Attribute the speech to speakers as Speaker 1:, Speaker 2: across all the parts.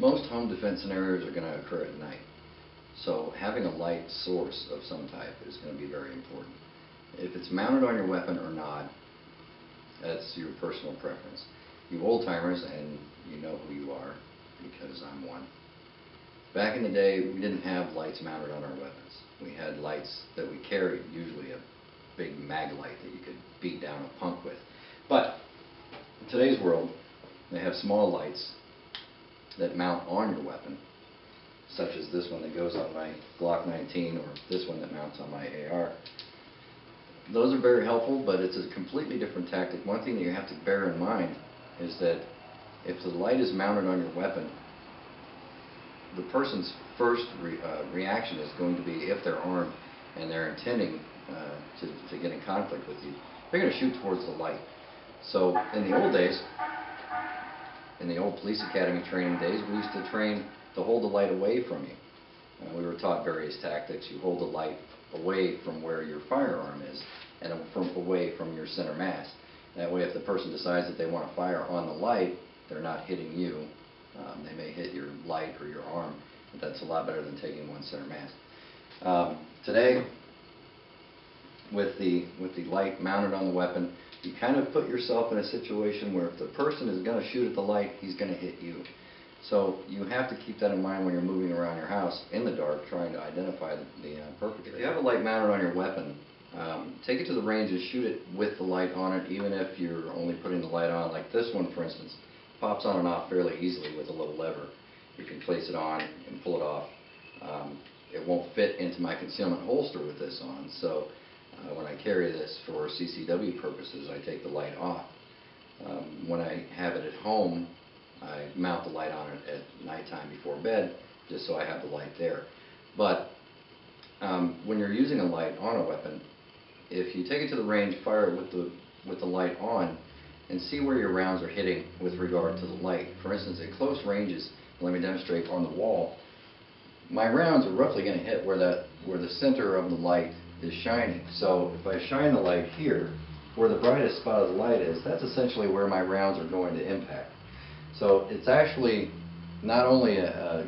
Speaker 1: Most home defense scenarios are going to occur at night. So having a light source of some type is going to be very important. If it's mounted on your weapon or not, that's your personal preference. You old-timers, and you know who you are, because I'm one. Back in the day, we didn't have lights mounted on our weapons. We had lights that we carried, usually a big mag light that you could beat down a punk with. But in today's world, they have small lights that mount on your weapon, such as this one that goes on my Glock 19 or this one that mounts on my AR. Those are very helpful, but it's a completely different tactic. One thing that you have to bear in mind is that if the light is mounted on your weapon, the person's first reaction is going to be, if they're armed and they're intending to get in conflict with you, they're going to shoot towards the light. So in the old days, in the old police academy training days, we used to train to hold the light away from you. We were taught various tactics. You hold the light away from where your firearm is and away from your center mass. That way, if the person decides that they want to fire on the light, they're not hitting you. They may hit your light or your arm, but that's a lot better than taking one center mass. Today, with the light mounted on the weapon, you kind of put yourself in a situation where if the person is going to shoot at the light, he's going to hit you. So you have to keep that in mind when you're moving around your house in the dark trying to identify the perpetrator. If you have a light mounted on your weapon, take it to the range and shoot it with the light on it, even if you're only putting the light on. Like this one, for instance, pops on and off fairly easily with a little lever. You can place it on and pull it off. It won't fit into my concealment holster with this on, so when I carry this for CCW purposes, I take the light off. When I have it at home, I mount the light on it at nighttime before bed, just so I have the light there. But when you're using a light on a weapon, if you take it to the range, fire it with the light on, and see where your rounds are hitting with regard to the light. For instance, at close ranges, let me demonstrate on the wall, my rounds are roughly going to hit where the center of the light is shining. So if I shine the light here, where the brightest spot of the light is, that's essentially where my rounds are going to impact. So it's actually not only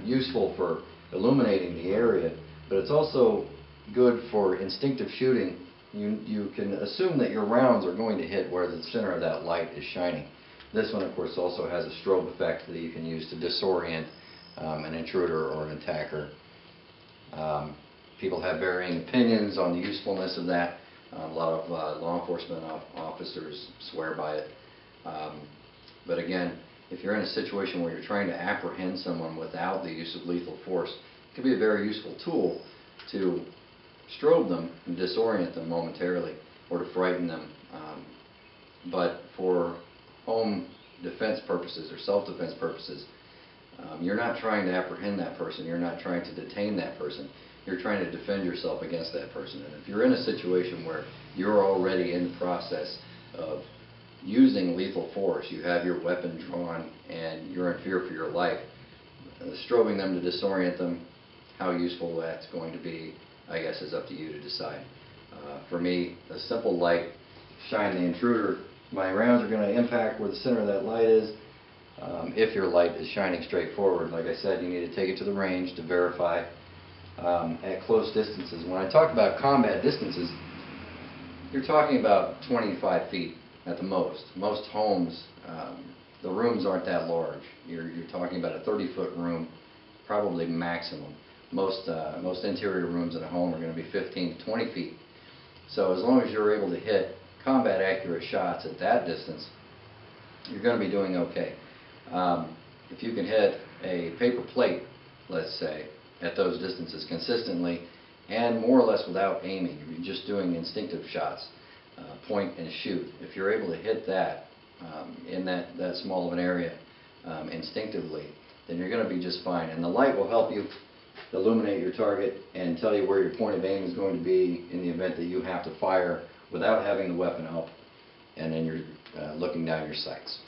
Speaker 1: useful for illuminating the area, but it's also good for instinctive shooting. You can assume that your rounds are going to hit where the center of that light is shining. This one, of course, also has a strobe effect that you can use to disorient an intruder or an attacker. People have varying opinions on the usefulness of that. A lot of law enforcement officers swear by it. But again, if you're in a situation where you're trying to apprehend someone without the use of lethal force, it can be a very useful tool to strobe them and disorient them momentarily, or to frighten them. But for home defense purposes or self-defense purposes, you're not trying to apprehend that person. You're not trying to detain that person. You're trying to defend yourself against that person. And if you're in a situation where you're already in the process of using lethal force, you have your weapon drawn and you're in fear for your life, strobing them to disorient them, how useful that's going to be, I guess, is up to you to decide. For me, a simple light, shine the intruder, my rounds are going to impact where the center of that light is. If your light is shining straight forward, like I said, you need to take it to the range to verify at close distances. When I talk about combat distances, you're talking about 25 feet at the most. Most homes, the rooms aren't that large. You're talking about a 30-foot room, probably maximum. Most interior rooms in a home are going to be 15 to 20 feet. So as long as you're able to hit combat accurate shots at that distance, you're going to be doing okay. If you can hit a paper plate, let's say, at those distances consistently and more or less without aiming, if you're just doing instinctive shots, point and shoot, if you're able to hit that in that small of an area instinctively, then you're going to be just fine. And the light will help you illuminate your target and tell you where your point of aim is going to be in the event that you have to fire without having the weapon up and then you're looking down your sights.